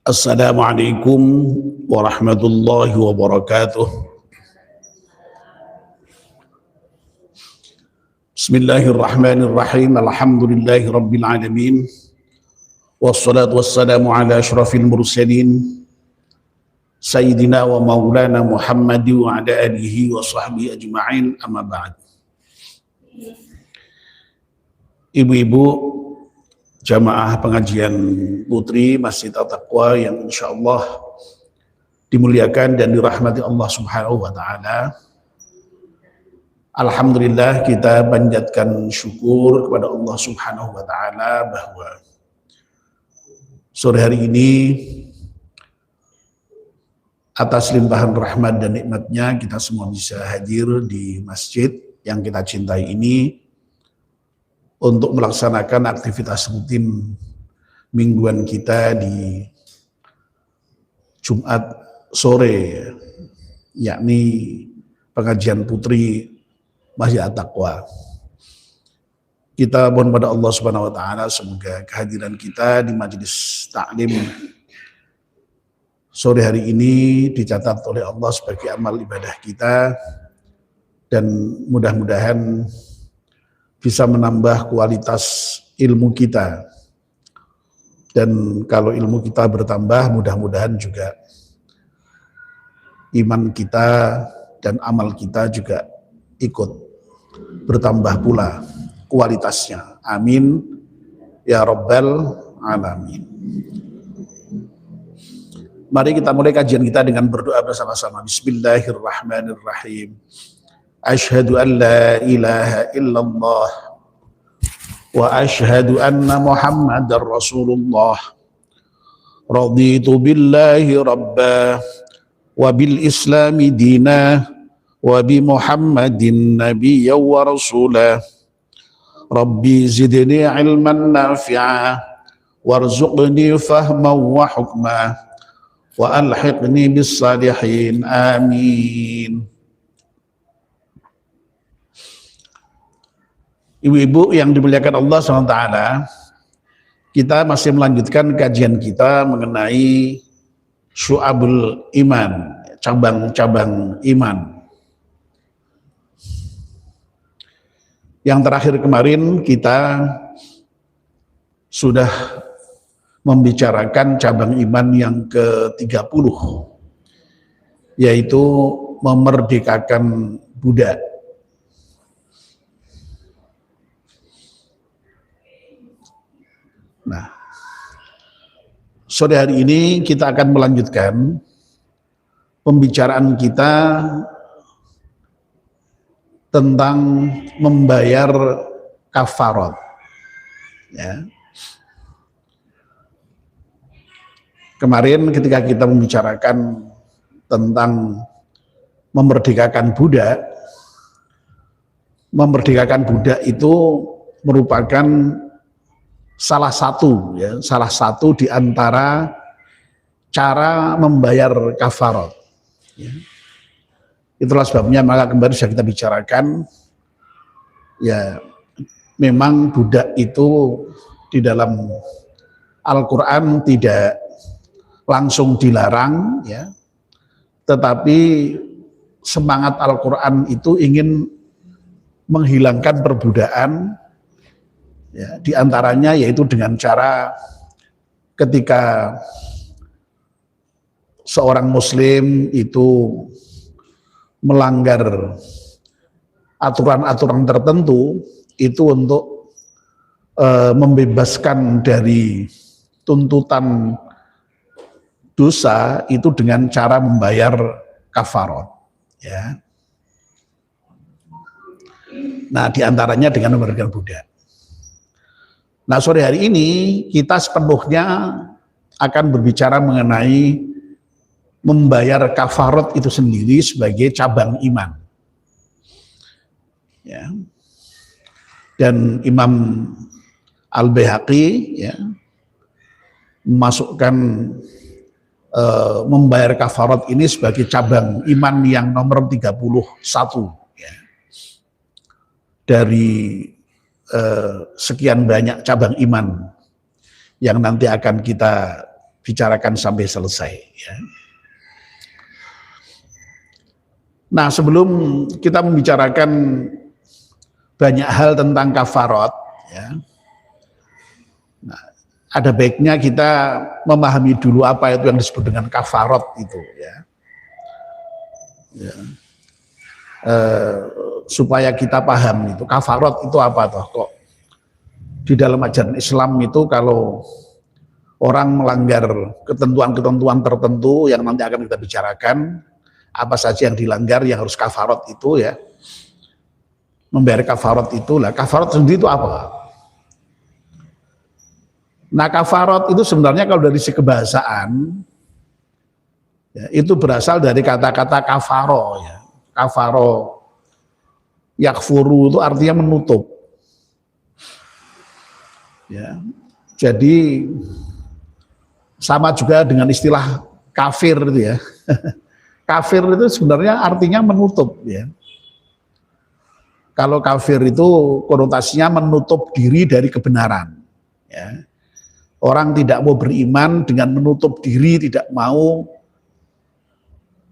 Assalamualaikum warahmatullahi wabarakatuh. Bismillahirrahmanirrahim. Alhamdulillahi rabbil alamin. Wassalatu wassalamu ala asyrafil mursalin Sayyidina wa maulana Muhammadi wa ala alihi wa sahbihi ajma'in, amma ba'd. Ibu-ibu jamaah pengajian putri Masjid At-Taqwa yang insyaallah dimuliakan dan dirahmati Allah Subhanahu wa taala. Alhamdulillah, kita panjatkan syukur kepada Allah Subhanahu wa taala bahwa sore hari ini atas limpahan rahmat dan nikmatnya kita semua bisa hadir di masjid yang kita cintai ini untuk melaksanakan aktivitas rutin mingguan kita di Jumat sore, yakni pengajian putri Masjid At-Taqwa. Kita mohon pada Allah Subhanahu wa taala semoga kehadiran kita di majelis taklim sore hari ini dicatat oleh Allah sebagai amal ibadah kita, dan mudah-mudahan bisa menambah kualitas ilmu kita. Dan kalau ilmu kita bertambah, mudah-mudahan juga iman kita dan amal kita juga ikut bertambah pula kualitasnya. Amin ya rabbal alamin. Mari kita mulai kajian kita dengan berdoa bersama-sama. Bismillahirrahmanirrahim. Asyhadu an la ilaha illallah wa asyhadu anna Muhammadar Rasulullah. Raditu billahi rabba wa bil islami dina wa bi Muhammadin nabiyya wa rasula. Rabbi zidni ilman nafi'a warzuqni fahman wa hukma wa alhiqni bis salihin. Amin. Ibu-ibu yang dimuliakan Allah SWT, kita masih melanjutkan kajian kita mengenai syu'abul iman, cabang-cabang iman. Yang terakhir kemarin kita sudah membicarakan cabang iman yang ke-30, yaitu memerdekakan budak. Nah, sore hari ini kita akan melanjutkan pembicaraan kita tentang membayar kafarat. Ya. Kemarin ketika kita membicarakan tentang memerdekakan budak itu merupakan salah satu di antara cara membayar kafarat. Ya. Itulah sebabnya maka kembali sudah kita bicarakan, ya memang budak itu di dalam Al-Quran tidak langsung dilarang, ya, tetapi semangat Al-Quran itu ingin menghilangkan perbudakan, ya, diantaranya yaitu dengan cara ketika seorang muslim itu melanggar aturan-aturan tertentu, itu untuk membebaskan dari tuntutan dosa itu dengan cara membayar kafarat, ya. Nah, diantaranya dengan memberikan budak. Nah, sore hari ini kita sepenuhnya akan berbicara mengenai membayar kafarat itu sendiri sebagai cabang iman. Ya. Dan Imam Al-Baihaqi, ya, memasukkan membayar kafarat ini sebagai cabang iman yang nomor 31, ya. Dari sekian banyak cabang iman yang nanti akan kita bicarakan sampai selesai. Ya. Nah, sebelum kita membicarakan banyak hal tentang kafarat, ya, nah, ada baiknya kita memahami dulu apa itu yang disebut dengan kafarat itu, ya. Ya. Supaya kita paham itu kafarat itu apa toh, kok di dalam ajaran Islam itu kalau orang melanggar ketentuan-ketentuan tertentu yang nanti akan kita bicarakan, apa saja yang dilanggar yang harus kafarat itu, ya, membayar kafarat itu. Lah kafarat sendiri itu apa? Nah, kafarat itu sebenarnya kalau dari segi kebahasaan, ya, itu berasal dari kata-kata kafaro, ya. Kafaro yakfuru itu artinya menutup, ya. Jadi sama juga dengan istilah kafir itu, ya. Kafir itu sebenarnya artinya menutup, ya. Kalau kafir itu konotasinya menutup diri dari kebenaran, ya. Orang tidak mau beriman dengan menutup diri, tidak mau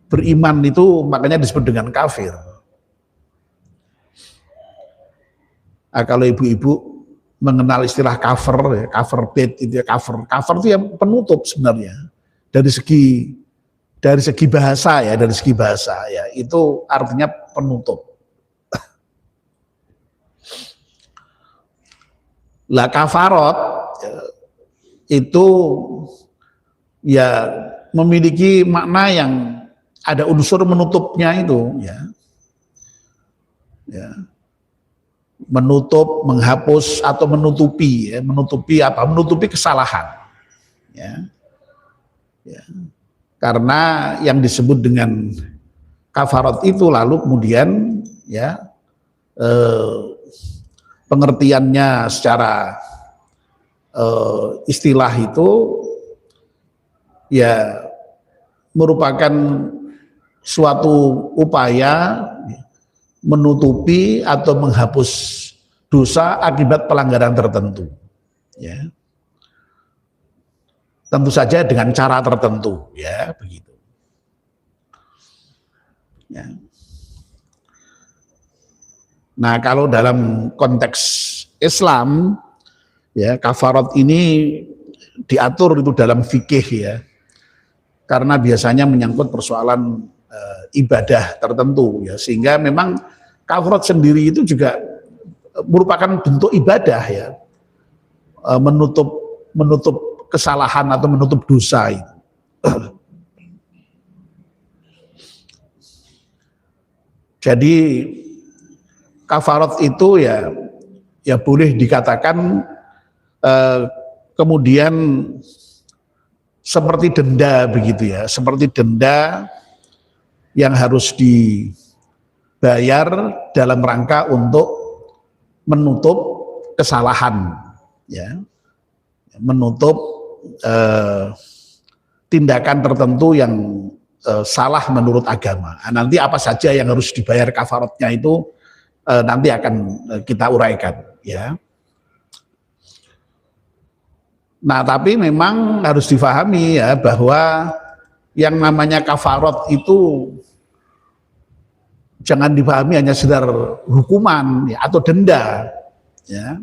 beriman, itu makanya disebut dengan kafir. Nah, kalau ibu-ibu mengenal istilah kafir, ya, kafir bed itu, ya, kafir itu yang penutup sebenarnya dari segi bahasa, ya, dari segi bahasa, ya, itu artinya penutup. Lah kafarat itu ya memiliki makna yang ada unsur menutupnya itu, ya. Ya. Menutup, menghapus atau menutupi, ya. Menutupi apa? Menutupi kesalahan, ya. Ya. Karena yang disebut dengan kafarat itu lalu kemudian, ya, pengertiannya secara istilah itu, ya, merupakan suatu upaya menutupi atau menghapus dosa akibat pelanggaran tertentu, ya. Tentu saja dengan cara tertentu, ya, begitu. Ya. Nah, kalau dalam konteks Islam, ya, kafarat ini diatur itu dalam fikih, ya, karena biasanya menyangkut persoalan ibadah tertentu, ya, sehingga memang kafarat sendiri itu juga merupakan bentuk ibadah, ya, menutup kesalahan atau menutup dosa itu. Jadi kafarat itu ya boleh dikatakan kemudian seperti denda begitu, ya, seperti denda yang harus dibayar dalam rangka untuk menutup kesalahan, ya, menutup tindakan tertentu yang salah menurut agama. Nah, nanti apa saja yang harus dibayar kafaratnya itu nanti akan kita uraikan, ya. Nah, tapi memang harus difahami, ya, bahwa yang namanya kafarat itu jangan dipahami hanya sekedar hukuman, ya, atau denda, ya.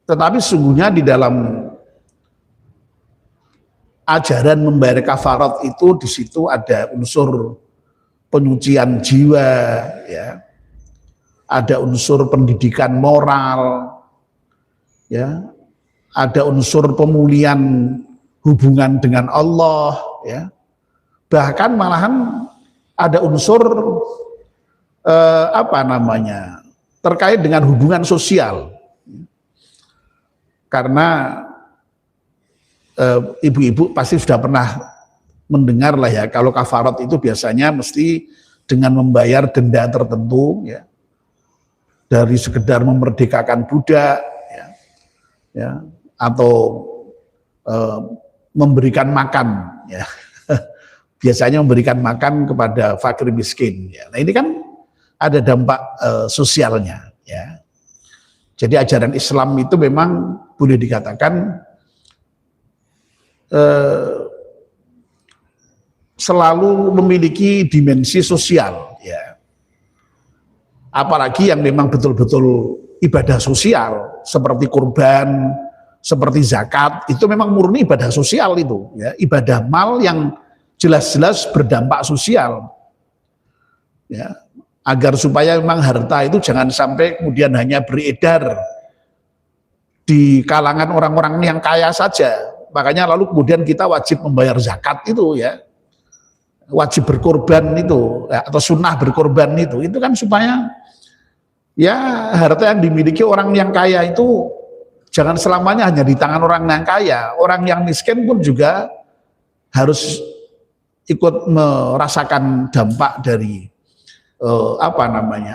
Tetapi sesungguhnya di dalam ajaran membayar kafarat itu di situ ada unsur penyucian jiwa, ya. Ada unsur pendidikan moral, ya. Ada unsur pemulihan hubungan dengan Allah, ya. Bahkan malahan ada unsur terkait dengan hubungan sosial. Karena ibu-ibu pasti sudah pernah mendengar lah, ya, kalau kafarat itu biasanya mesti dengan membayar denda tertentu, ya, dari sekedar memerdekakan budak, ya, atau memberikan makan, ya. Biasanya memberikan makan kepada fakir miskin, ya. Nah, ini kan ada dampak sosialnya, ya. Jadi ajaran Islam itu memang boleh dikatakan eh, selalu memiliki dimensi sosial, ya. Apalagi yang memang betul-betul ibadah sosial seperti kurban, seperti zakat, itu memang murni ibadah sosial itu, ya. Ibadah mal yang jelas-jelas berdampak sosial, ya. Agar supaya memang harta itu jangan sampai kemudian hanya beredar di kalangan orang-orang yang kaya saja. Makanya lalu kemudian kita wajib membayar zakat itu, ya. Wajib berkorban itu, ya, atau sunnah berkorban itu kan supaya ya harta yang dimiliki orang yang kaya itu jangan selamanya hanya di tangan orang yang kaya. Orang yang miskin pun juga harus ikut merasakan dampak dari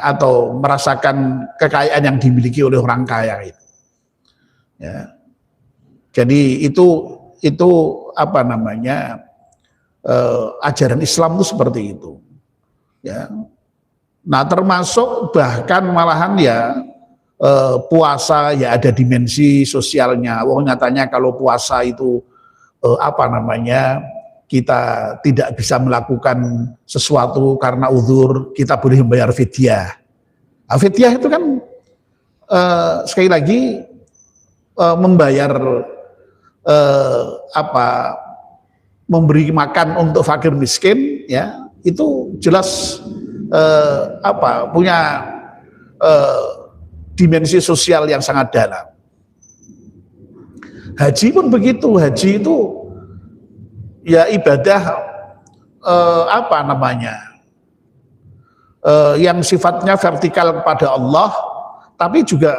atau merasakan kekayaan yang dimiliki oleh orang kaya itu. Ya. Jadi itu ajaran Islam itu seperti itu, ya. Nah, termasuk bahkan malahan ya puasa ya ada dimensi sosialnya. Wong nyatanya kalau puasa itu kita tidak bisa melakukan sesuatu karena uzur, kita boleh membayar fidyah. Nah, fidyah itu kan sekali lagi membayar memberi makan untuk fakir miskin, ya, itu jelas punya dimensi sosial yang sangat dalam. Haji pun begitu. Haji itu ya ibadah yang sifatnya vertikal kepada Allah, tapi juga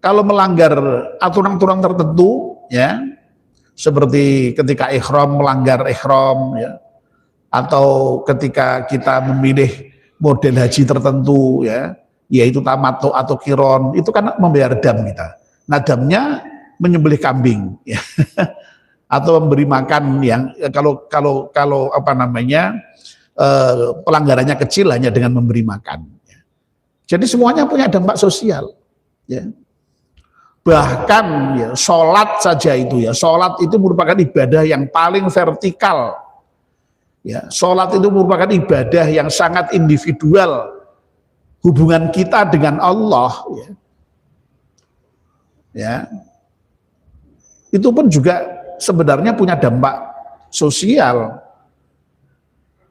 kalau melanggar aturan-aturan tertentu, ya, seperti ketika ihram melanggar ihram, ya, atau ketika kita memilih model haji tertentu, ya, yaitu tamattu atau kiron, itu kan membayar dam kita. Nah, damnya menyembelih kambing, ya. Atau memberi makan yang kalau pelanggarannya kecil hanya dengan memberi makan, ya. Jadi semuanya punya dampak sosial, ya. Bahkan ya sholat saja itu, ya, sholat itu merupakan ibadah yang paling vertikal, ya. Sholat itu merupakan ibadah yang sangat individual, hubungan kita dengan Allah, ya. Ya, itu pun juga sebenarnya punya dampak sosial.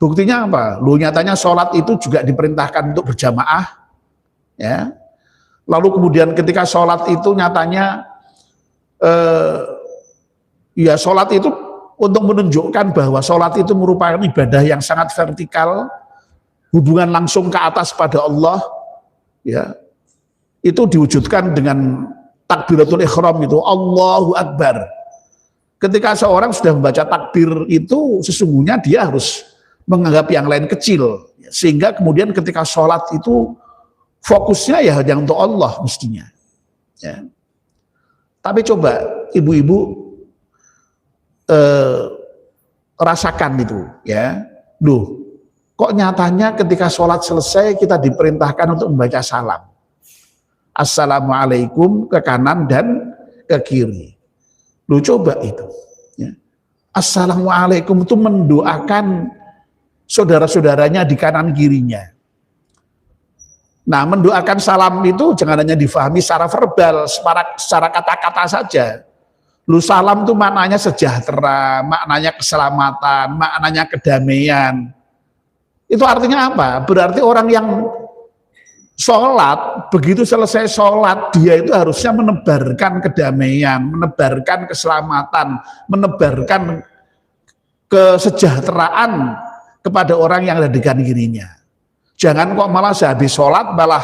Buktinya apa? Lu nyatanya sholat itu juga diperintahkan untuk berjamaah, ya. Lalu kemudian ketika sholat itu nyatanya ya sholat itu untuk menunjukkan bahwa sholat itu merupakan ibadah yang sangat vertikal, hubungan langsung ke atas pada Allah, ya, itu diwujudkan dengan takbiratul ihram itu, Allahu Akbar. Ketika seorang sudah membaca takbir itu, sesungguhnya dia harus menganggap yang lain kecil, sehingga kemudian ketika sholat itu fokusnya ya hanya untuk Allah mestinya, ya. Tapi coba ibu-ibu rasakan itu, ya. Loh, kok nyatanya ketika sholat selesai kita diperintahkan untuk membaca salam. Assalamualaikum ke kanan dan ke kiri. Loh, coba itu, ya. Assalamualaikum itu mendoakan saudara-saudaranya di kanan kirinya. Nah, mendoakan salam itu jangan hanya difahami secara verbal, secara kata-kata saja. Lu salam itu maknanya sejahtera, maknanya keselamatan, maknanya kedamaian. Itu artinya apa? Berarti orang yang sholat, begitu selesai sholat, dia itu harusnya menebarkan kedamaian, menebarkan keselamatan, menebarkan kesejahteraan kepada orang yang ada di kanan kirinya. Jangan kok malah sehabis sholat malah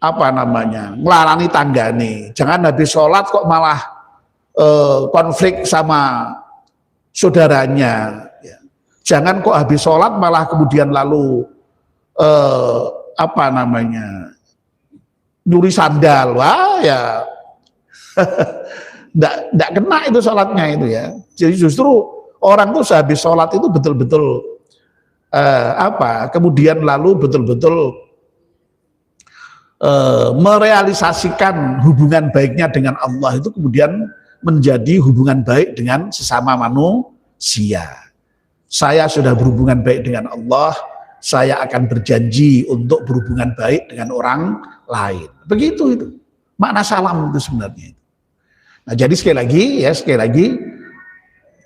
ngelarani tanggane. Jangan habis sholat kok malah konflik sama saudaranya. Jangan kok habis sholat malah kemudian lalu nyuri sandal. Wah, ya nggak kena itu sholatnya itu, ya. Jadi justru orang tuh sehabis sholat itu betul-betul kemudian lalu betul-betul merealisasikan hubungan baiknya dengan Allah itu kemudian menjadi hubungan baik dengan sesama manusia. Saya sudah berhubungan baik dengan Allah, saya akan berjanji untuk berhubungan baik dengan orang lain. Begitu itu makna salam itu sebenarnya. Nah, jadi sekali lagi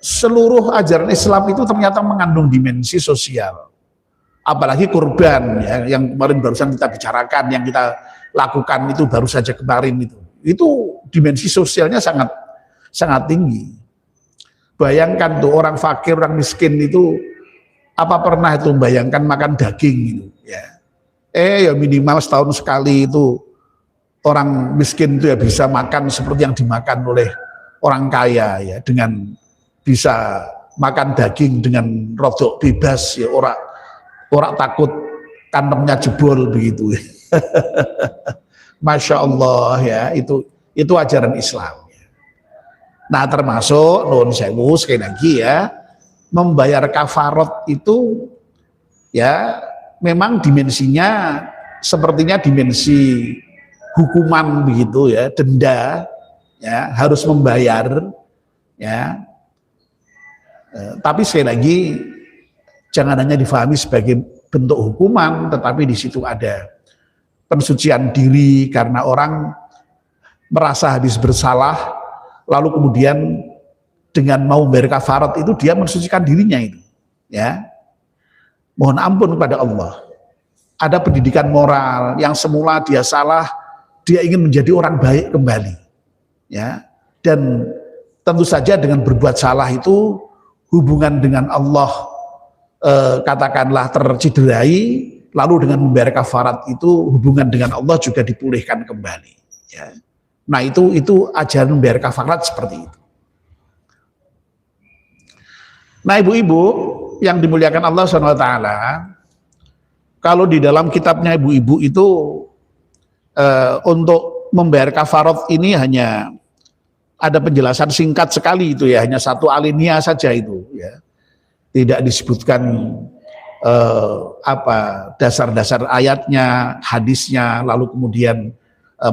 seluruh ajaran Islam itu ternyata mengandung dimensi sosial. Apalagi kurban ya, yang kemarin barusan kita bicarakan, yang kita lakukan itu baru saja kemarin itu dimensi sosialnya sangat tinggi. Bayangkan tuh orang fakir, orang miskin itu apa pernah itu membayangkan makan daging gitu ya. Ya minimal setahun sekali itu orang miskin itu ya bisa makan seperti yang dimakan oleh orang kaya ya, dengan bisa makan daging dengan rodok bebas ya, orang takut kantongnya jebol begitu. Masya Allah ya, itu ajaran Islam. Nah termasuk nuwun sewu sekali lagi ya, membayar kafarat itu ya memang dimensinya sepertinya dimensi hukuman begitu ya, denda ya, harus membayar ya. Tapi sekali lagi jangan hanya difahami sebagai bentuk hukuman, tetapi di situ ada pensucian diri karena orang merasa habis bersalah, lalu kemudian dengan mau membayar kafarat itu dia mensucikan dirinya itu, ya. Mohon ampun kepada Allah. Ada pendidikan moral yang semula dia salah, dia ingin menjadi orang baik kembali, ya. Dan tentu saja dengan berbuat salah itu hubungan dengan Allah katakanlah tercederai, lalu dengan membayar kafarat itu hubungan dengan Allah juga dipulihkan kembali. Ya. Nah itu ajaran membayar kafarat seperti itu. Nah ibu-ibu yang dimuliakan Allah SWT, kalau di dalam kitabnya ibu-ibu itu untuk membayar kafarat ini hanya ada penjelasan singkat sekali itu ya, hanya satu alinea saja itu ya. Tidak disebutkan dasar-dasar ayatnya, hadisnya, lalu kemudian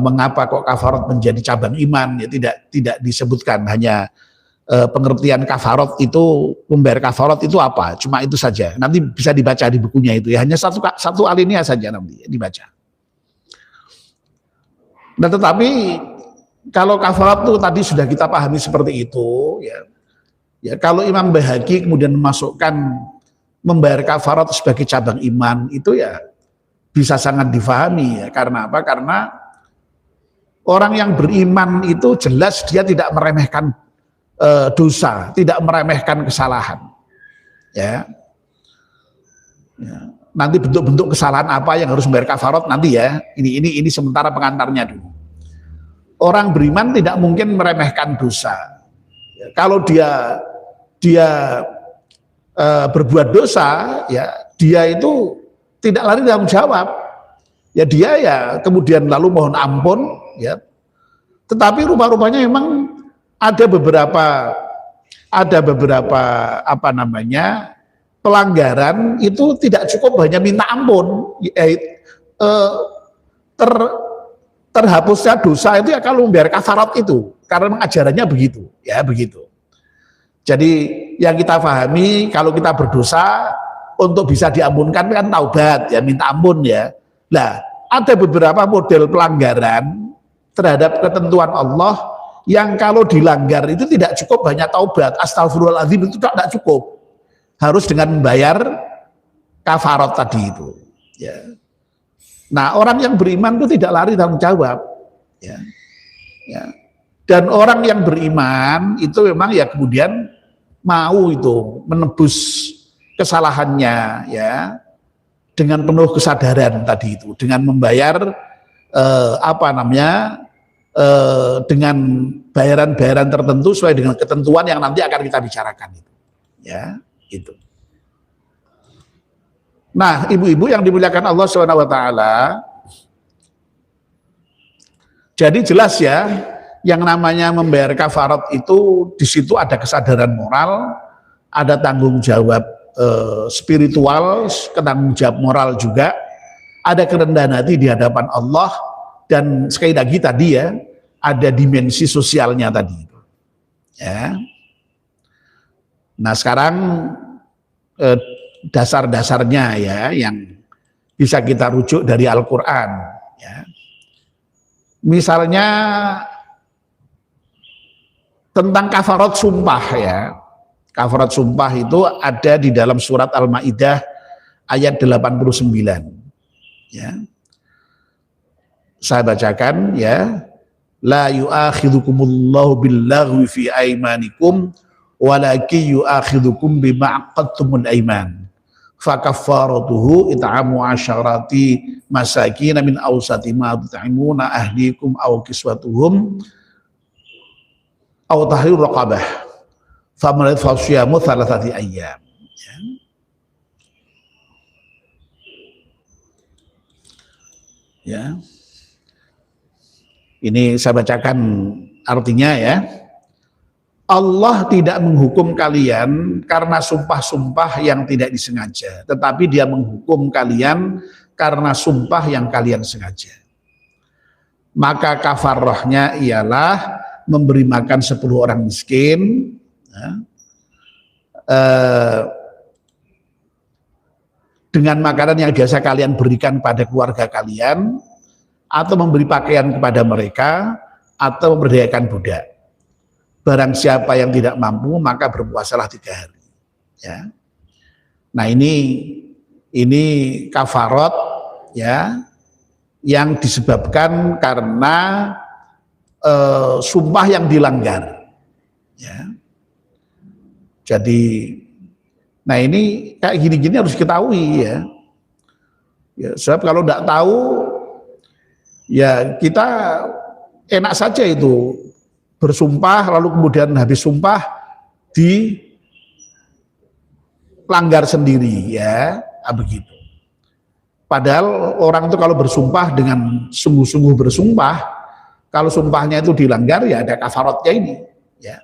mengapa kok kafarat menjadi cabang iman ya, tidak disebutkan, hanya pengertian kafarat itu, membayar kafarat itu apa, cuma itu saja. Nanti bisa dibaca di bukunya itu ya, hanya satu alinea saja nanti dibaca. Nah tetapi kalau kafarat itu tadi sudah kita pahami seperti itu ya. Ya, kalau Imam Baihaqi kemudian memasukkan membayar kafarat sebagai cabang iman itu ya bisa sangat difahami ya. Karena apa? Karena orang yang beriman itu jelas dia tidak meremehkan dosa, tidak meremehkan kesalahan. Ya. Ya. Nanti bentuk-bentuk kesalahan apa yang harus membayar kafarat nanti ya. Ini sementara pengantarnya dulu. Orang beriman tidak mungkin meremehkan dosa. Ya, kalau dia berbuat dosa, ya dia itu tidak lari tanggung jawab. Ya dia ya kemudian lalu mohon ampun, ya. Tetapi rupa-rupanya memang ada beberapa pelanggaran itu tidak cukup hanya minta ampun. Terhapusnya dosa itu ya kalau membayar kafarat itu, karena ajarannya begitu, ya begitu. Jadi yang kita pahami kalau kita berdosa untuk bisa diampunkan kan taubat ya, minta ampun ya. Nah, ada beberapa model pelanggaran terhadap ketentuan Allah yang kalau dilanggar itu tidak cukup hanya taubat, astagfirullahaladzim itu tidak cukup. Harus dengan membayar kafarat tadi itu, ya. Nah, orang yang beriman itu tidak lari tanggung jawab, ya. Ya. Dan orang yang beriman itu memang ya kemudian mau itu menebus kesalahannya ya dengan penuh kesadaran tadi itu, dengan membayar dengan bayaran-bayaran tertentu sesuai dengan ketentuan yang nanti akan kita bicarakan itu. Ya, itu. Nah, ibu-ibu yang dimuliakan Allah SWT, jadi jelas ya, yang namanya membayar kafarat itu di situ ada kesadaran moral, ada tanggung jawab spiritual, tanggung jawab moral juga, ada kerendahan hati di hadapan Allah, dan sekali lagi tadi ya, ada dimensi sosialnya tadi. Ya. Nah sekarang dasar-dasarnya ya yang bisa kita rujuk dari Al-Quran. Ya. Misalnya tentang kafarat sumpah ya. Kafarat sumpah itu ada di dalam surat Al-Maidah ayat 89. Ya. Saya bacakan ya. La yu'akhidhukumullahu billaghwi fi aimanikum walakin yu'akhidhukum bima aqadtumul aiman. Fakaffaratuhu it'amu asyarati masakin min awsati ma tut'imuna ahlikum aw kiswatuhum aw tahriru raqabah faman fasyamu thalathati ayyam. Ya. Ini saya bacakan artinya ya. Allah tidak menghukum kalian karena sumpah-sumpah yang tidak disengaja, tetapi Dia menghukum kalian karena sumpah yang kalian sengaja. Maka kafarahnya ialah memberi makan 10 orang miskin, ya, dengan makanan yang biasa kalian berikan pada keluarga kalian, atau memberi pakaian kepada mereka, atau memberdayakan budak. Barang siapa yang tidak mampu maka berpuasalah 3 hari. Ya. Nah ini kafarat ya yang disebabkan karena sumpah yang dilanggar. Ya. Jadi, nah ini kayak gini-gini harus diketahui ya. Ya sebab kalau tidak tahu ya kita enak saja itu bersumpah lalu kemudian habis sumpah dilanggar sendiri ya, begitu. Padahal orang itu kalau bersumpah dengan sungguh-sungguh bersumpah, kalau sumpahnya itu dilanggar ya ada kafaratnya ini ya.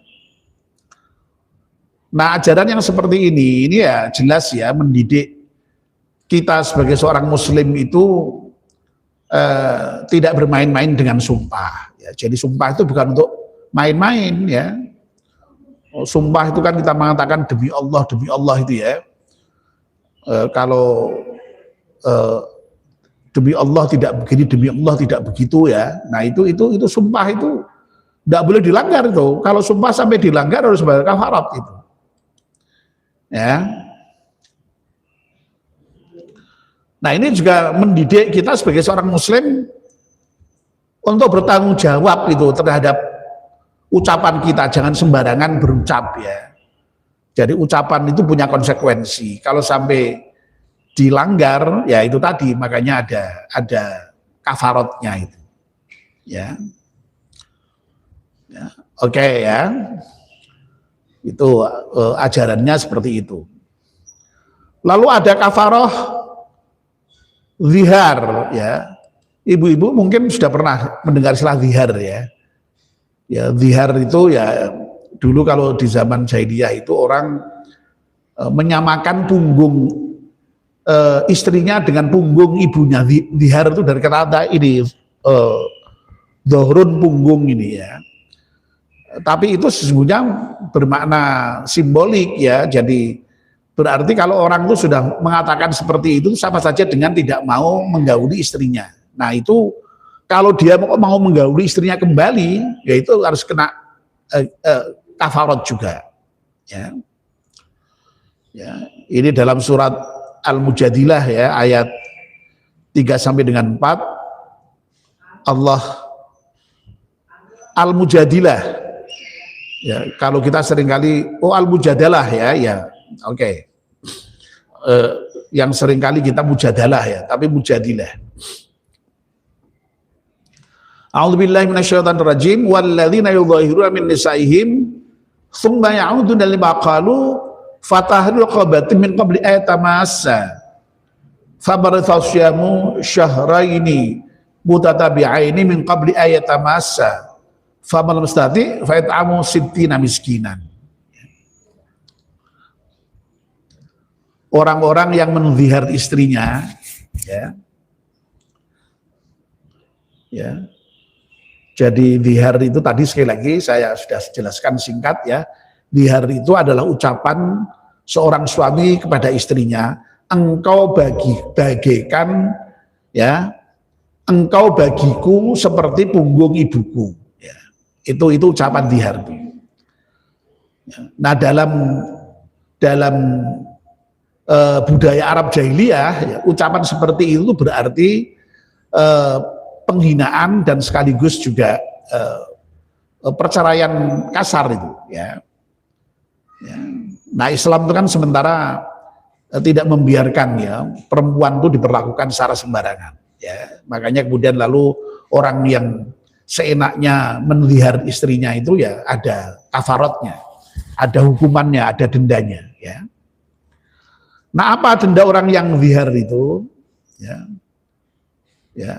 Nah ajaran yang seperti ini ya jelas ya mendidik kita sebagai seorang muslim itu tidak bermain-main dengan sumpah. Ya, jadi sumpah itu bukan untuk main-main ya. Sumpah itu kan kita mengatakan demi Allah itu ya. Kalau demi Allah tidak begini, demi Allah tidak begitu ya. Nah itu sumpah itu tidak boleh dilanggar itu. Kalau sumpah sampai dilanggar harus bayar kafarat itu. Ya. Nah ini juga mendidik kita sebagai seorang muslim untuk bertanggung jawab itu terhadap ucapan kita, jangan sembarangan berucap ya. Jadi ucapan itu punya konsekuensi. Kalau sampai dilanggar ya itu tadi makanya ada kafaratnya itu. Ya. Ya. Oke ya. Itu ajarannya seperti itu. Lalu ada kafarah zihar ya. Ibu-ibu mungkin sudah pernah mendengar istilah zihar ya. Ya zihar itu ya dulu kalau di zaman jahiliyah itu orang menyamakan punggung istrinya dengan punggung ibunya. Zihar itu dari kata ini dohrun punggung ini ya. Tapi itu sesungguhnya bermakna simbolik ya. Jadi berarti kalau orang itu sudah mengatakan seperti itu sama saja dengan tidak mau menggauli istrinya. Nah itu kalau dia mau menggauli istrinya kembali, ya itu harus kena kafarat juga. Ya. Ya, ini dalam surat Al-Mujadilah ya ayat 3 sampai dengan 4 Allah Al-Mujadilah. Ya, kalau kita seringkali Al-Mujadalah ya, oke. Yang seringkali kita mujadalah ya, tapi mujadilah. A'udzubillahi minasyaitonir rajim walladzina yudhahiruna min nisaihim tsumma ya'uduna lima qalu fatahriru raqabatin min qabli ayatamassa fabarathu syahraini mutatabi'aini min qabli ayatamassa faman mustati fa it'amu sittina miskinan. Orang-orang yang menzihar istrinya ya Jadi zihar itu tadi sekali lagi saya sudah jelaskan singkat ya. Zihar itu adalah ucapan seorang suami kepada istrinya, engkau bagikan ya, engkau bagiku seperti punggung ibuku. Ya. Itu ucapan zihar. Nah dalam budaya Arab jahiliyah, ya, ucapan seperti itu berarti penghinaan dan sekaligus juga perceraian kasar itu. Ya. Ya. Nah Islam itu kan sementara tidak membiarkan ya perempuan itu diperlakukan secara sembarangan. Ya. Makanya kemudian lalu orang yang seenaknya melihar istrinya itu ya ada kafaratnya, ada hukumannya, ada dendanya. Ya. Nah apa denda orang yang zihar itu? Ya. Ya.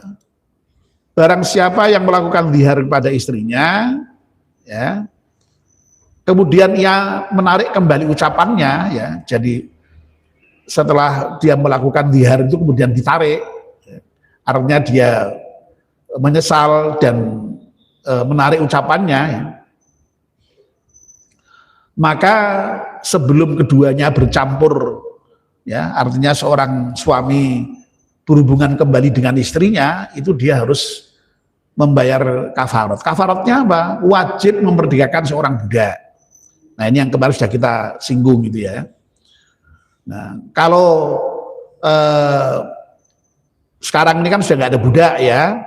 Barang siapa yang melakukan zihar pada istrinya, ya, kemudian ia menarik kembali ucapannya, ya, jadi setelah dia melakukan zihar itu kemudian ditarik, ya, artinya dia menyesal dan menarik ucapannya, ya, maka sebelum keduanya bercampur, ya, artinya seorang suami berhubungan kembali dengan istrinya, itu dia harus membayar kafarat. Kafaratnya apa? Wajib memerdekakan seorang budak. Nah ini yang kemarin sudah kita singgung gitu ya. Nah kalau sekarang ini kan sudah nggak ada budak ya,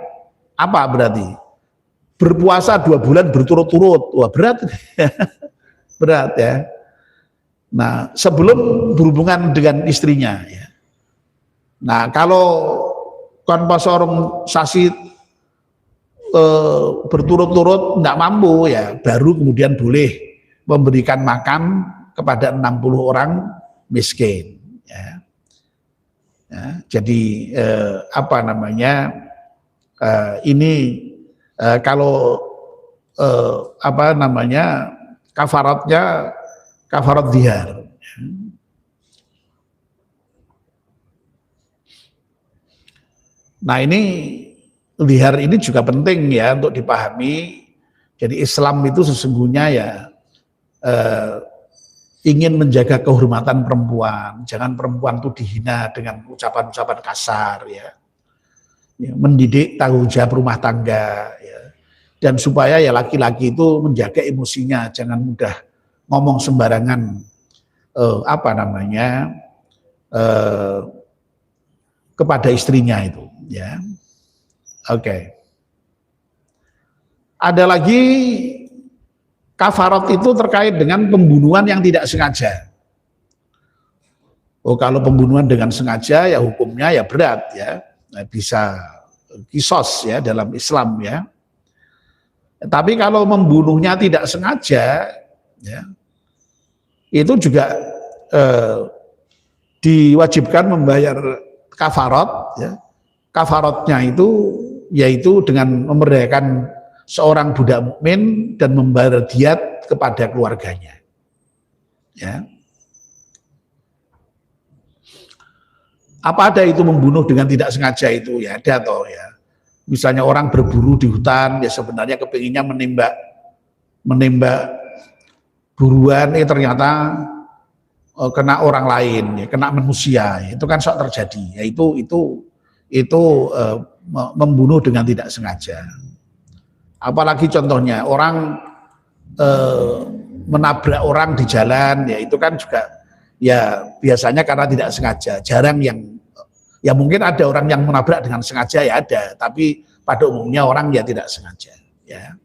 apa berarti? Berpuasa 2 bulan berturut-turut, wah berat, berat ya. Nah sebelum berhubungan dengan istrinya ya. Nah kalau kon pasorong sasi berturut-turut tidak mampu ya, baru kemudian boleh memberikan makan kepada 60 orang miskin. Ya. Ya, jadi apa namanya ini kalau apa namanya kafaratnya kafarat zihar. Nah ini zihar ini juga penting ya untuk dipahami. Jadi Islam itu sesungguhnya ya ingin menjaga kehormatan perempuan. Jangan perempuan itu dihina dengan ucapan-ucapan kasar ya. Ya, mendidik tanggung jawab rumah tangga ya. Dan supaya ya laki-laki itu menjaga emosinya, jangan mudah ngomong sembarangan apa namanya kepada istrinya itu ya. Oke. Ada lagi kafarat itu terkait dengan pembunuhan yang tidak sengaja. Oh, kalau pembunuhan dengan sengaja ya hukumnya ya berat ya. Nah, bisa kisos ya dalam Islam ya. Tapi kalau membunuhnya tidak sengaja ya, itu juga diwajibkan membayar kafarat ya. Kafaratnya itu yaitu dengan memerdekakan seorang budak mukmin dan membayar diat kepada keluarganya. Ya. Apa ada itu membunuh dengan tidak sengaja itu ya ada toh ya. Misalnya orang berburu di hutan ya sebenarnya kepinginnya menembak buruan ternyata kena orang lain ya, kena manusia ya, itu kan sok terjadi ya itu membunuh dengan tidak sengaja. Apalagi contohnya orang menabrak orang di jalan ya itu kan juga ya biasanya karena tidak sengaja. Jarang yang ya mungkin ada orang yang menabrak dengan sengaja ya ada, tapi pada umumnya orang ya tidak sengaja ya.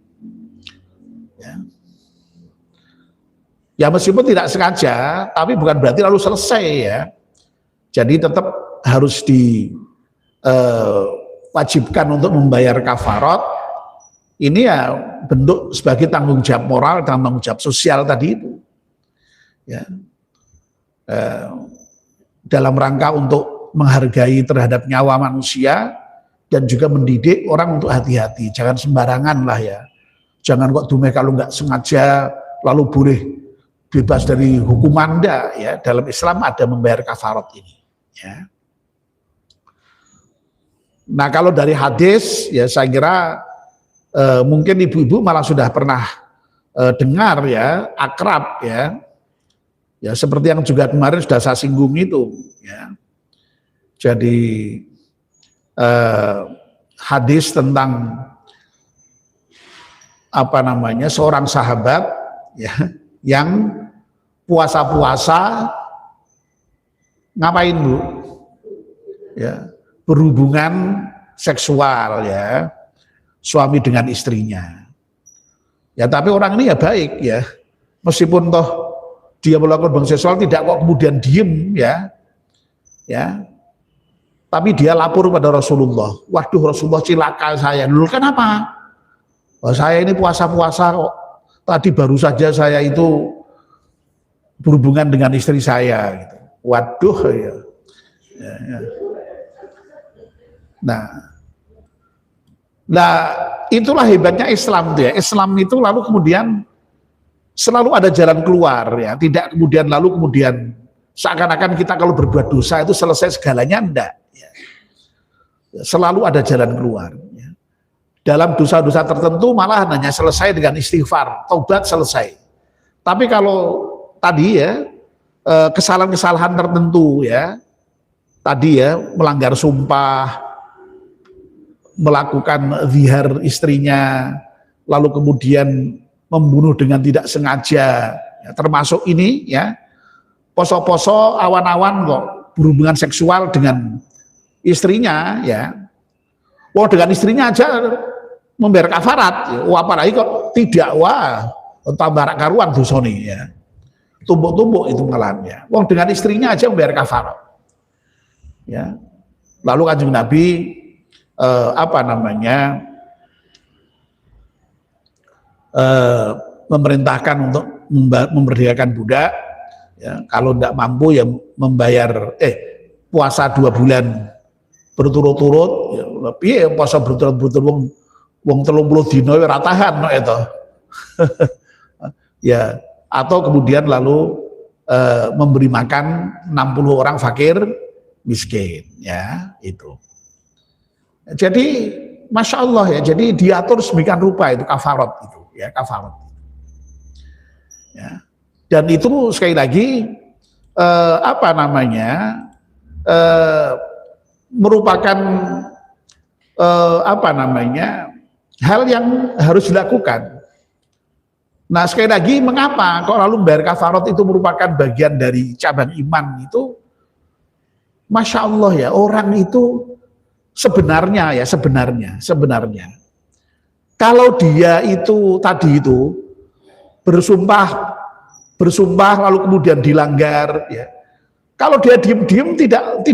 Ya meskipun tidak sengaja tapi bukan berarti lalu selesai ya. Jadi tetap harus diwajibkan untuk membayar kafarat. Ini ya bentuk sebagai tanggung jawab moral dan tanggung jawab sosial tadi itu. Ya. Dalam rangka untuk menghargai terhadap nyawa manusia dan juga mendidik orang untuk hati-hati. Jangan sembarangan lah ya. Jangan kok dumeh kalau nggak sengaja lalu boleh bebas dari hukuman enggak ya. Dalam Islam ada membayar kafarat ini. Ya. Nah kalau dari hadis ya saya kira Mungkin ibu-ibu malah sudah pernah dengar ya, akrab ya. Ya seperti yang juga kemarin sudah saya singgung itu ya. Jadi hadis tentang seorang sahabat ya yang puasa-puasa ngapain Bu? Ya, berhubungan seksual ya, suami dengan istrinya. Ya tapi orang ini ya baik ya, meskipun toh dia melakukan hubungan seksual tidak kok kemudian diem ya, tapi dia lapor pada Rasulullah. Waduh Rasulullah, cilaka saya. Dulu kenapa? Oh, saya ini puasa-puasa kok. Tadi baru saja saya itu berhubungan dengan istri saya. Gitu. Waduh ya. Nah, itulah hebatnya Islam tuh ya. Islam itu lalu kemudian selalu ada jalan keluar ya. Tidak kemudian seakan-akan kita kalau berbuat dosa itu selesai segalanya, enggak. Ya. Selalu ada jalan keluar. Ya. Dalam dosa-dosa tertentu malah hanya selesai dengan istighfar, taubat selesai. Tapi kalau tadi ya kesalahan-kesalahan tertentu ya, tadi ya melanggar sumpah, melakukan zihar istrinya, lalu kemudian membunuh dengan tidak sengaja, ya, termasuk ini ya, poso-poso awan-awan kok berhubungan seksual dengan istrinya ya, wah dengan istrinya aja membayar kafarat, ya. Wah apalagi kok tidak, wah tambah karuan dosane ya, tumbuk-tumbuk itu malahannya, wah dengan istrinya aja membayar kafarat, ya. Lalu Kanjeng Nabi memerintahkan untuk memerdekakan budak ya, kalau tidak mampu ya membayar puasa 2 bulan berturut-turut ya, piye puasa berturut-turut wong 30 dina ora tahan no itu. Ya, atau kemudian lalu memberi makan 60 orang fakir miskin ya, itu. Jadi Masya Allah ya, jadi diatur sedemikian rupa itu kafarat itu ya, kafarat. Ya. Dan itu sekali lagi merupakan hal yang harus dilakukan. Nah sekali lagi mengapa kok lalu membayar kafarat itu merupakan bagian dari cabang iman itu? Masya Allah ya, orang itu sebenarnya kalau dia itu tadi itu bersumpah lalu kemudian dilanggar ya, kalau dia diem-diem tidak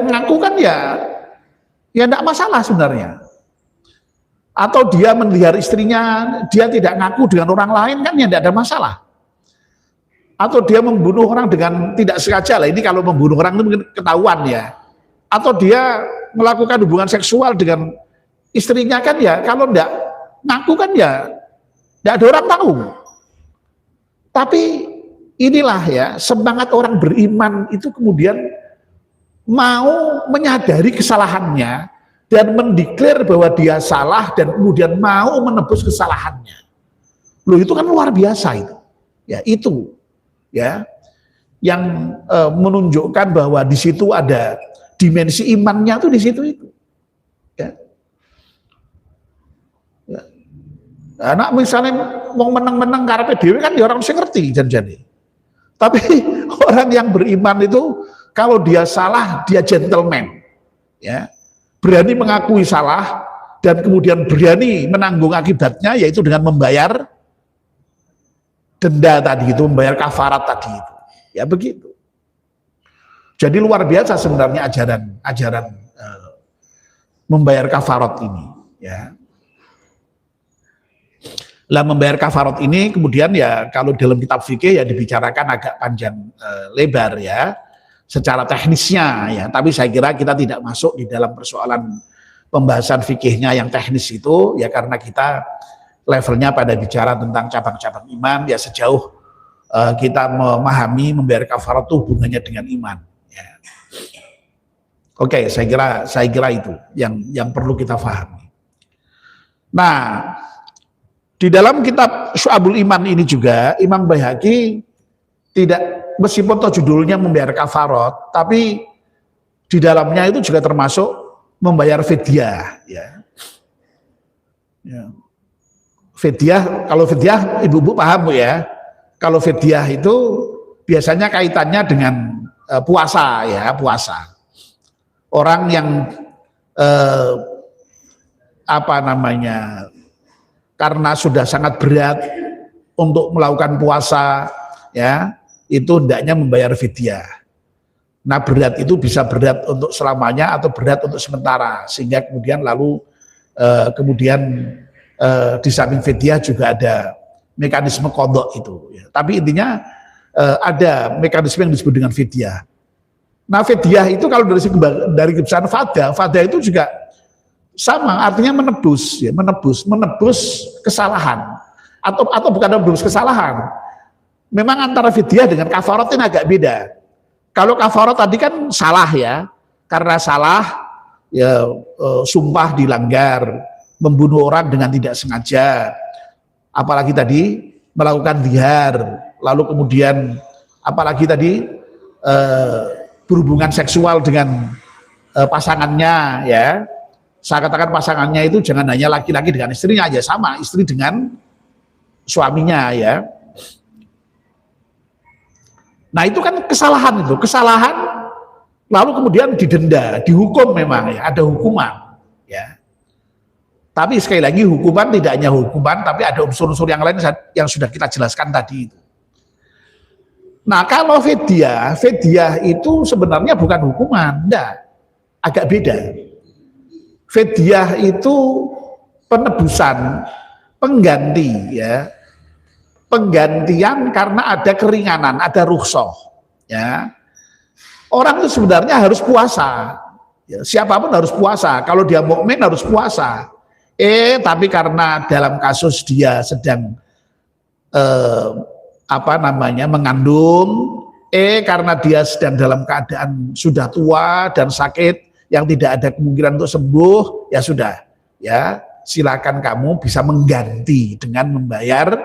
mengaku kan ya tidak masalah sebenarnya. Atau dia melihara istrinya, dia tidak ngaku dengan orang lain kan ya tidak ada masalah. Atau dia membunuh orang dengan tidak sengaja lah, ini kalau membunuh orang itu ketahuan ya. Atau dia melakukan hubungan seksual dengan istrinya kan ya, kalau tidak ngaku kan ya tidak ada orang tahu. Tapi inilah ya semangat orang beriman itu kemudian mau menyadari kesalahannya dan mendeklar bahwa dia salah dan kemudian mau menebus kesalahannya. Loh itu kan luar biasa itu. Ya itu. Ya, yang menunjukkan bahwa di situ ada dimensi imannya tuh di situ itu. Ya. Ya. Anak misalnya mau menang-menang karepe dhewe kan ya orang mesti ngerti janjane. Tapi orang yang beriman itu kalau dia salah dia gentleman. Ya. Berani mengakui salah dan kemudian berani menanggung akibatnya, yaitu dengan membayar denda tadi itu, membayar kafarat tadi itu, ya begitu. Jadi luar biasa sebenarnya ajaran membayar kafarat ini, ya. Lah membayar kafarat ini kemudian ya kalau dalam kitab fikih ya dibicarakan agak panjang lebar ya, secara teknisnya ya. Tapi saya kira kita tidak masuk di dalam persoalan pembahasan fikihnya yang teknis itu ya, karena kita levelnya pada bicara tentang cabang-cabang iman ya, sejauh kita memahami membayar kafarat itu hubungannya dengan iman ya. Oke, saya kira itu yang perlu kita pahami. Nah, di dalam kitab Syu'abul Iman ini juga Imam Baihaqi tidak, meskipun judulnya membayar kafarat, tapi di dalamnya itu juga termasuk membayar fidyah, ya. Fidyah, kalau fidyah ibu-ibu paham Bu ya. Kalau fidyah itu biasanya kaitannya dengan puasa ya, puasa. Orang yang karena sudah sangat berat untuk melakukan puasa ya, itu hendaknya membayar fidyah. Nah, berat itu bisa berat untuk selamanya atau berat untuk sementara, sehingga kemudian lalu di samping fidyah juga ada mekanisme qadha itu ya. Tapi intinya ada mekanisme yang disebut dengan fidyah. Nah, fidyah itu kalau dari kebiasaan fada itu juga sama, artinya menebus ya, menebus kesalahan atau bukan menebus kesalahan. Memang antara fidyah dengan kafarat ini agak beda. Kalau kafarat tadi kan salah ya, karena salah ya, sumpah dilanggar, membunuh orang dengan tidak sengaja, apalagi tadi melakukan zihar, lalu kemudian apalagi tadi berhubungan seksual dengan pasangannya ya. Saya katakan pasangannya itu jangan hanya laki-laki dengan istrinya aja, sama istri dengan suaminya ya. Nah, itu kan kesalahan lalu kemudian didenda, dihukum, memang ya, ada hukuman ya. Tapi sekali lagi hukuman tidak hanya hukuman, tapi ada unsur-unsur yang lain yang sudah kita jelaskan tadi itu. Nah, kalau fidyah itu sebenarnya bukan hukuman, enggak, agak beda. Fidyah itu penebusan, pengganti ya, penggantian karena ada keringanan, ada rukhsah ya. Orang itu sebenarnya harus puasa ya, siapapun harus puasa, kalau dia mukmin harus puasa, tapi karena dalam kasus dia sedang mengandung, karena dia sedang dalam keadaan sudah tua dan sakit yang tidak ada kemungkinan untuk sembuh, ya sudah ya, silakan kamu bisa mengganti dengan membayar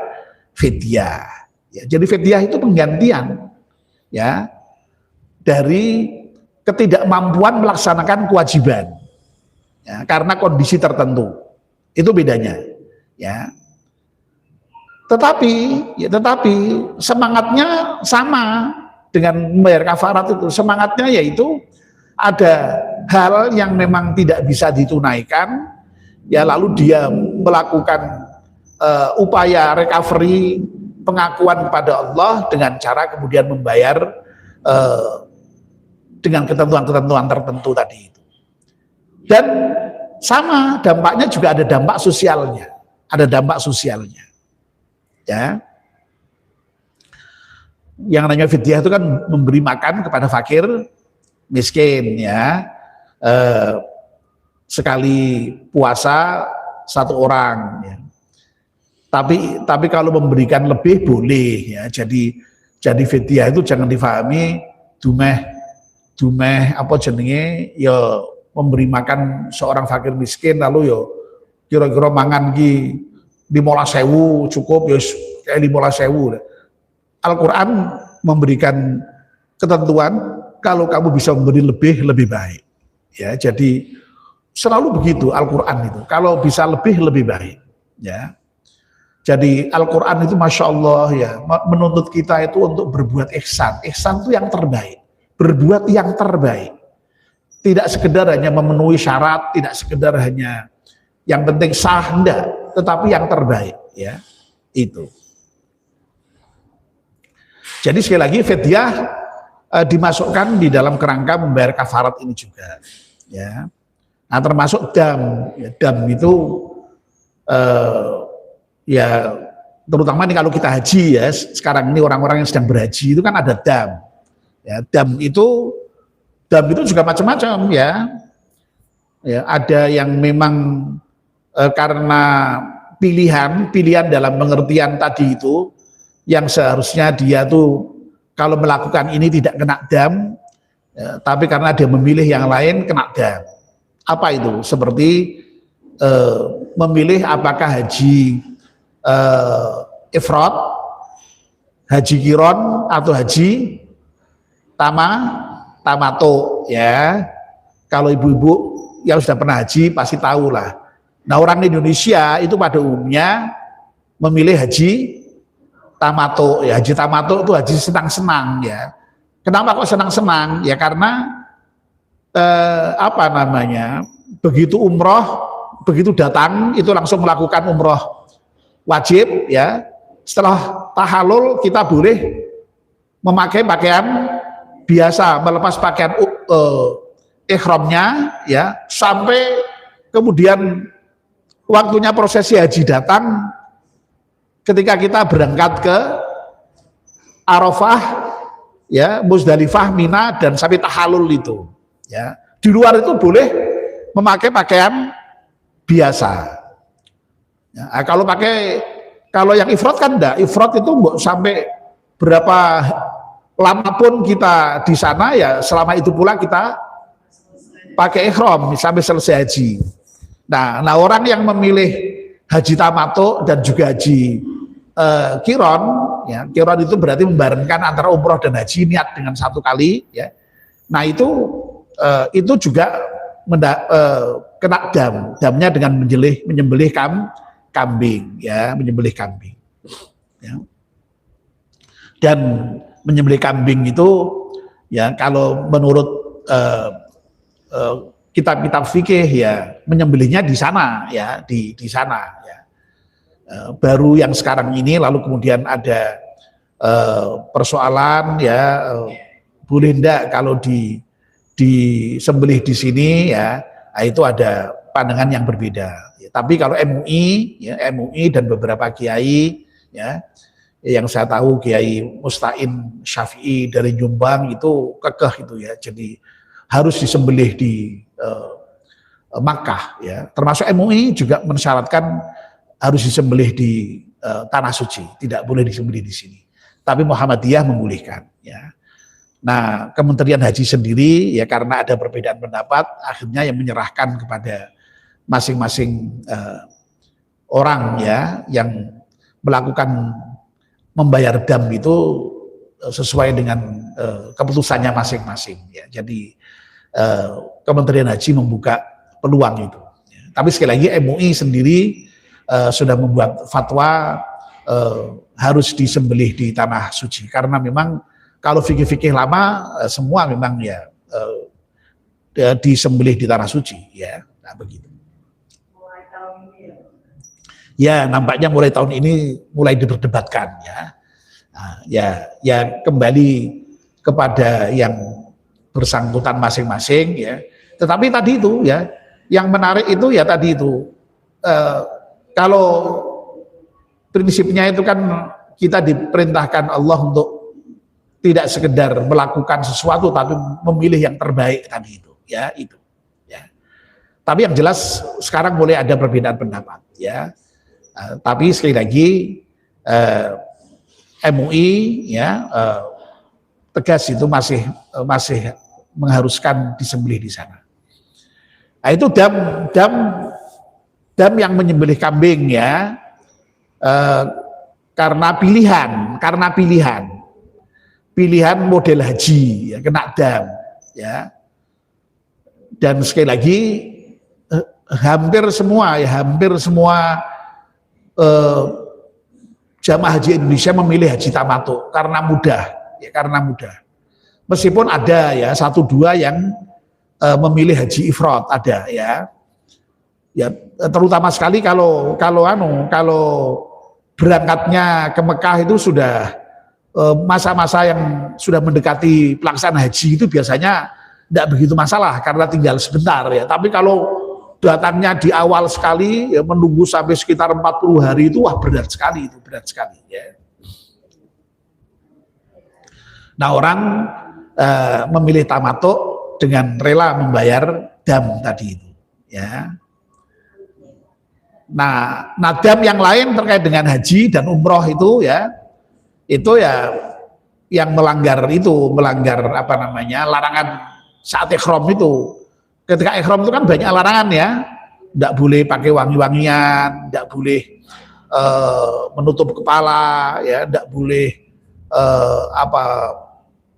fidyah ya. Jadi fidyah itu penggantian ya dari ketidakmampuan melaksanakan kewajiban ya, karena kondisi tertentu, itu bedanya ya. Tetapi semangatnya sama dengan membayar kafarat itu. Semangatnya yaitu ada hal yang memang tidak bisa ditunaikan, ya lalu dia melakukan upaya recovery, pengakuan kepada Allah dengan cara kemudian membayar dengan ketentuan-ketentuan tertentu tadi itu. Dan sama dampaknya juga ada dampak sosialnya, ya. Yang namanya fidyah itu kan memberi makan kepada fakir miskin ya, sekali puasa satu orang ya. Tapi kalau memberikan lebih boleh ya. Jadi fidyah itu jangan difahami dumeh apa jenenge ya, memberi makan seorang fakir miskin lalu ya kira-kira mangan ki 15.000 cukup ya, kayak 15.000. Al-Quran memberikan ketentuan kalau kamu bisa memberi lebih baik ya. Jadi selalu begitu Al-Quran itu, kalau bisa lebih baik ya. Jadi Al-Quran itu Masya Allah ya, menuntut kita itu untuk berbuat ihsan. Ihsan itu yang terbaik, berbuat yang terbaik, tidak sekedar hanya memenuhi syarat, tidak sekedar hanya yang penting sah, enggak, tetapi yang terbaik ya, itu. Jadi sekali lagi fidyah dimasukkan di dalam kerangka membayar kafarat ini juga ya. Nah, termasuk dam ya, dam itu ya terutama nih kalau kita haji ya, sekarang ini orang-orang yang sedang berhaji itu kan ada dam ya. Dam itu juga macam-macam ya. Ya, ada yang memang karena pilihan dalam pengertian tadi itu, yang seharusnya dia tuh kalau melakukan ini tidak kena dam, Ya, tapi karena dia memilih yang lain kena dam. Apa itu? Seperti memilih apakah haji ifrad, haji kiron atau haji tamato ya. Kalau ibu-ibu yang sudah pernah haji pasti tahu lah. Nah, orang Indonesia itu pada umumnya memilih haji tamato ya. Haji tamato itu haji senang-senang ya. Kenapa kok senang-senang? Ya karena apa namanya? Begitu umroh, begitu datang itu langsung melakukan umroh wajib ya. Setelah tahalul kita boleh memakai pakaian biasa, melepas pakaian ihramnya ya, sampai kemudian waktunya prosesi haji datang ketika kita berangkat ke Arafah ya, Muzdalifah, Mina, dan sampai tahalul itu ya. Di luar itu boleh memakai pakaian biasa ya. Kalau yang ifrad kan enggak, ifrad itu sampai berapa lama pun kita di sana ya, selama itu pula kita pakai ihram sampai selesai haji. Nah, orang yang memilih haji tamato dan juga haji kiron, ya, kiron itu berarti membarengkan antara umroh dan haji, niat dengan satu kali, ya. Nah itu juga kena damnya dengan menyembelih kambing, ya, menyembelih kambing. Ya. Dan menyembelih kambing itu, ya, kalau menurut kitab-kitab fikih ya menyembelihnya di sana ya, di sana ya. Baru yang sekarang ini lalu kemudian ada persoalan ya, boleh enggak kalau disembelih di sini ya, nah, itu ada pandangan yang berbeda. Ya, tapi kalau MUI ya, MUI dan beberapa kiai ya, yang saya tahu Kiai Mustain Syafi'i dari Jombang itu kekeh itu ya, jadi harus disembelih di Makkah ya. Termasuk MUI juga mensyaratkan harus disembelih di tanah suci, tidak boleh disembelih di sini. Tapi Muhammadiyah membolehkan ya. Nah, Kementerian Haji sendiri ya karena ada perbedaan pendapat, akhirnya yang menyerahkan kepada masing-masing orang ya yang melakukan membayar dam itu sesuai dengan keputusannya masing-masing ya. Jadi Kementerian Haji membuka peluang itu. Tapi sekali lagi MUI sendiri sudah membuat fatwa harus disembelih di tanah suci karena memang kalau fikih-fikih lama semua memang ya disembelih di tanah suci ya. Nah, begitu. Ya, nampaknya mulai tahun ini mulai diperdebatkan ya. Nah, ya kembali kepada yang bersangkutan masing-masing ya. Tetapi tadi itu ya, yang menarik itu ya tadi itu kalau prinsipnya itu kan kita diperintahkan Allah untuk tidak sekedar melakukan sesuatu tapi memilih yang terbaik tadi itu ya, itu ya. Tapi yang jelas sekarang mulai ada perbedaan pendapat ya. Tapi sekali lagi MUI ya tegas itu masih mengharuskan disembelih di sana. Nah, itu dam yang menyembelih kambing ya karena pilihan model haji ya, kena dam ya. Dan sekali lagi hampir semua jamaah haji Indonesia memilih haji tamato karena mudah. Meskipun ada ya 1-2 yang memilih haji ifrad ada ya. Ya terutama sekali kalau berangkatnya ke Mekah itu sudah masa-masa yang sudah mendekati pelaksanaan haji itu biasanya tidak begitu masalah karena tinggal sebentar ya. Tapi kalau datangnya di awal sekali ya, menunggu sampai sekitar 40 hari itu wah berat sekali ya. Nah, orang memilih tamato dengan rela membayar dam tadi itu ya. Nah dam yang lain terkait dengan haji dan umroh itu ya yang melanggar apa namanya, larangan saat ihram itu. Ketika ihram itu kan banyak larangan ya, tidak boleh pakai wangi-wangian, tidak boleh menutup kepala, ya, tidak boleh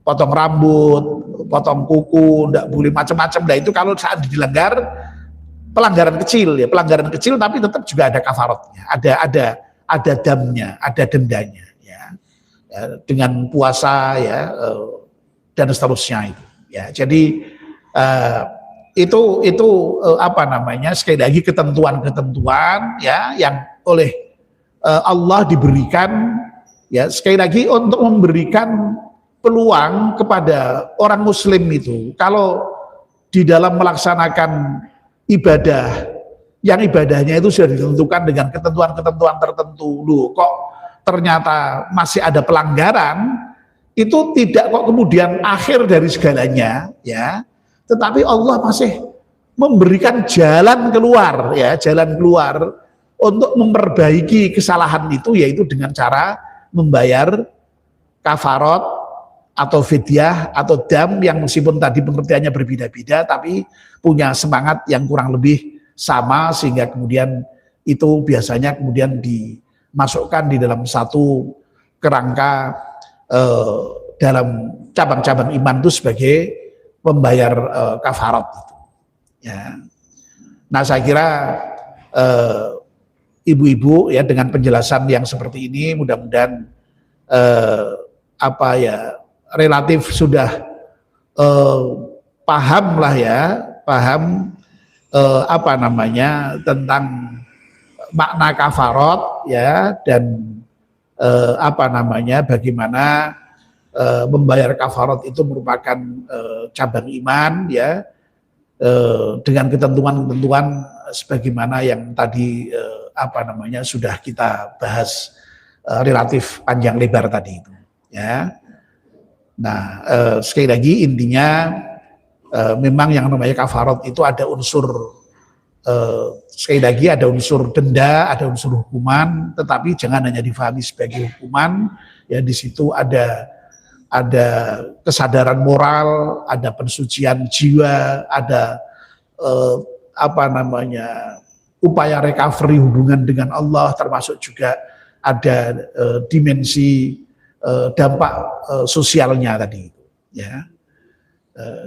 potong rambut, potong kuku, tidak boleh macam-macam. Nah itu kalau saat dilanggar, pelanggaran kecil ya, pelanggaran kecil tapi tetap juga ada kafaratnya, ada damnya, ada dendanya ya, dengan puasa ya, dan seterusnya itu ya. Jadi itu apa namanya, sekali lagi ketentuan-ketentuan ya yang oleh Allah diberikan ya, sekali lagi untuk memberikan peluang kepada orang muslim itu, kalau di dalam melaksanakan ibadah yang ibadahnya itu sudah ditentukan dengan ketentuan-ketentuan tertentu, loh kok ternyata masih ada pelanggaran, itu tidak kok kemudian akhir dari segalanya ya, tetapi Allah masih memberikan jalan keluar ya, jalan keluar untuk memperbaiki kesalahan itu, yaitu dengan cara membayar kafarat atau fidyah atau dam, yang meskipun tadi pengertiannya berbeda-beda tapi punya semangat yang kurang lebih sama, sehingga kemudian itu biasanya kemudian dimasukkan di dalam satu kerangka dalam cabang-cabang iman itu sebagai membayar kafarat gitu. Ya. Nah saya kira ibu-ibu ya dengan penjelasan yang seperti ini mudah-mudahan relatif sudah paham lah ya, paham tentang makna kafarat ya, dan bagaimana membayar kafarat itu merupakan cabang iman ya, dengan ketentuan-ketentuan sebagaimana yang tadi sudah kita bahas relatif panjang lebar tadi itu ya. Nah, sekali lagi intinya memang yang namanya kafarat itu ada unsur sekali lagi ada unsur denda, ada unsur hukuman, tetapi jangan hanya difahami sebagai hukuman ya, di situ ada kesadaran moral, ada pensucian jiwa, ada upaya recovery hubungan dengan Allah, termasuk juga ada dimensi dampak sosialnya tadi ya.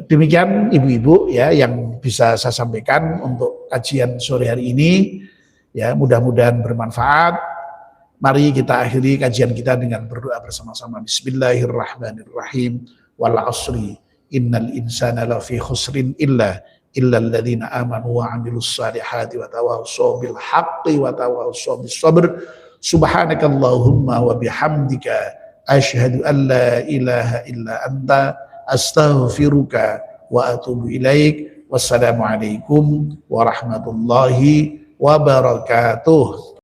Demikian ibu-ibu ya yang bisa saya sampaikan untuk kajian sore hari ini ya, mudah-mudahan bermanfaat. Mari kita akhiri kajian kita dengan berdoa bersama-sama. Bismillahirrahmanirrahim. Wal 'ashri innal insana lafi khusrin illa alladziina amanu wa 'amilus shalihati wa tawassaw bil haqqi wa tawassaw bis sabr. Subhanakallahumma wa bihamdika asyhadu an la ilaha illa anta astaghfiruka wa atubu ilaik. Wassalamualaikum warahmatullahi wabarakatuh.